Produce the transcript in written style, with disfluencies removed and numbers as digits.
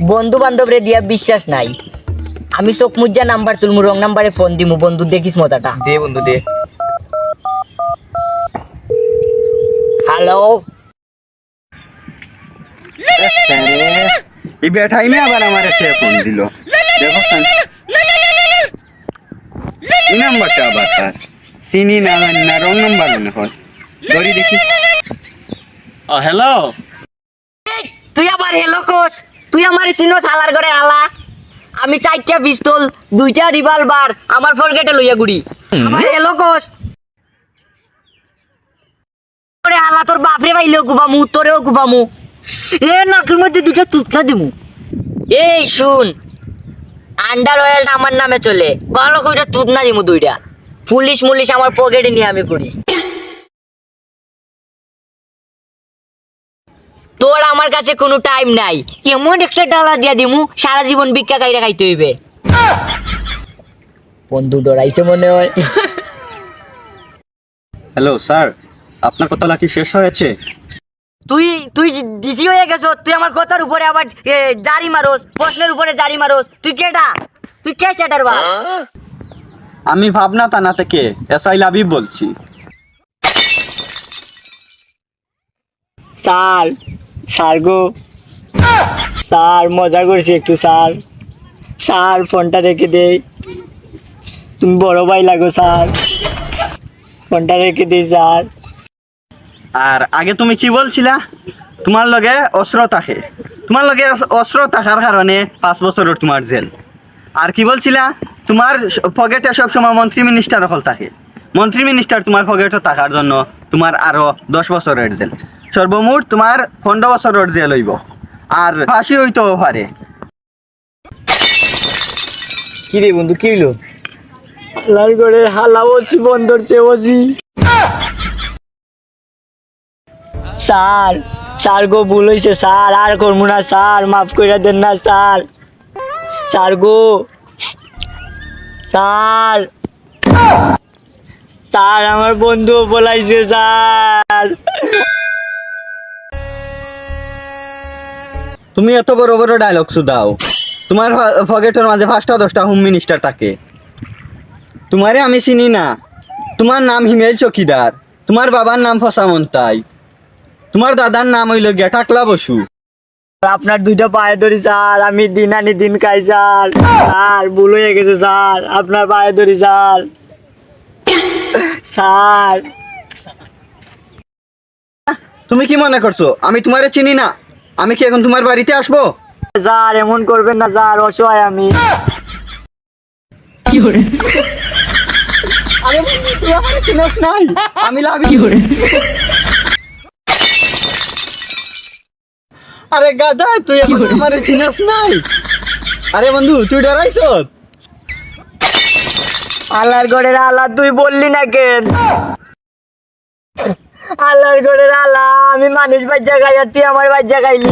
বন্ধু বান্ধব রে দিয়া বিশ্বাস নাই। আমি চোখ মুজ্জা নাম্বার তুলমু, রং নাম্বারে ফোন দিমু, বন্ধু দেখিস মজাটা। দে বন্ধু দে। হ্যালো, এই বেঠাই মে আবার আমার এসে ফোন দিল। দেখো এই নাম্বারটা আবার তার চিনি না জানি না, রং নাম্বার মনে হয়। ধরি দেখি। হ্যালো। তুই আবার হেলো কোস? তুই আমার চিনোস হালার করে হালা? আমি 4টা পিস্তল, 2টা রিভলভার আমার পকেটে লইয়া ঘুরি। আমার হেলো কোস? ওরে হালা, তোর বাপরে ভাইলেও কুবামু, তোরেও কুবামু। এ নাকের মধ্যে 2টা তুতলা দিমু। এই শুন, আন্ডার ওয়ার্ল্ড আমার নামে চলে, ভালো করে তুত না দিমু 2টা। পুলিশ মুলিশ আমার পকেটে নিয়ে আমি করি। তোর আমার কাছে কোনো টাইম নাই, এমন একটা ডালা দিয়া দিমু সারা জীবন ভিক্ষা কাইরা খাইতে হইবে। বন্ধু ডরাইছে মনে হয়। হ্যালো স্যার, আপনার কথা কি শেষ হয়েছে? তুই তুই ডিসি হয়ে গেছ, তুই আমার কথার উপরে আবার জারি মারোস, প্রশ্নের উপরে জারি মারোস। তুই কেডা? তুই কে চ্যাটার বা? আমি ভাবনা থানা থেকে এসআই লাবিব বলছি। স্যার, স্যার গো, স্যার মজা করছি একটু স্যার। স্যার ফোনটা রেখে দেই, তুমি বড় ভাই লাগো স্যার, ফোনটা রেখে দেই স্যার। আর আগে তুমি কি বলছিলা? তোমার লগে অস্ত্র থাকে, তোমার লগে অস্ত্র থাকার কারণে 5 বছরের তোমার জেল। আর কি বলছিলা? তোমার পকেটে সবসময় মন্ত্রী মিনিস্টার হল থাকে, মন্ত্রী মিনিস্টার তোমার পকেটে থাকার জন্য তোমার আরো 10 বছরের জেল। সর্বমোট তোমার 15 বছরের জেল হইব, আর ফাঁসি হইতেও পারে। কি রে বন্ধু, কি হইলো? হালার করে হালা বসি, বন্ধর সে বসি। স্যার, স্যার গো ভুল হয়েছে স্যার, আর করবো না স্যার, মাফ করে দেন না স্যার। স্যার গো, স্যার, স্যার আমার বন্ধু বলাইছে স্যার। তুমি এত বড় বড় ডায়লগ শুধাও, তোমার পকেটের মাঝে 5টা 10টা হোম মিনিস্টার থাকে। তোমারে আমি চিনি না। তোমার নাম হিমেল চকিদার, তোমার বাবার নাম ফসামন্তাই, তোমার দাদার নাম হইল গিয়া টাকলা বসু। আপনার 2টা পায়ে ধরি স্যার, আমি দিন আনি দিন খাই স্যার। স্যার ভুল হয়ে গেছে স্যার, আপনার পায়ে ধরি স্যার। স্যার, তুমি কি মনে করছো আমি তোমারে চিনি না? আমি কি এখন তোমার বাড়িতে আসবো? স্যার এমন করবেন না স্যার, অসহায় আমি। আরে তুই আমারে চিনিস নাই? আমি লাভি। আরে গাদা, তুই আমারে চিনিস নাই? আরে বন্ধু, তুই ডরাইছ? আল্লাহর ঘরের আল্লাহ, তুই বললি না কেন? আল্লাহর ঘরের আল্লাহ, আমি মানুষ বাচ্চা খাই আর তুই আমার বাচ্চা খাইলি।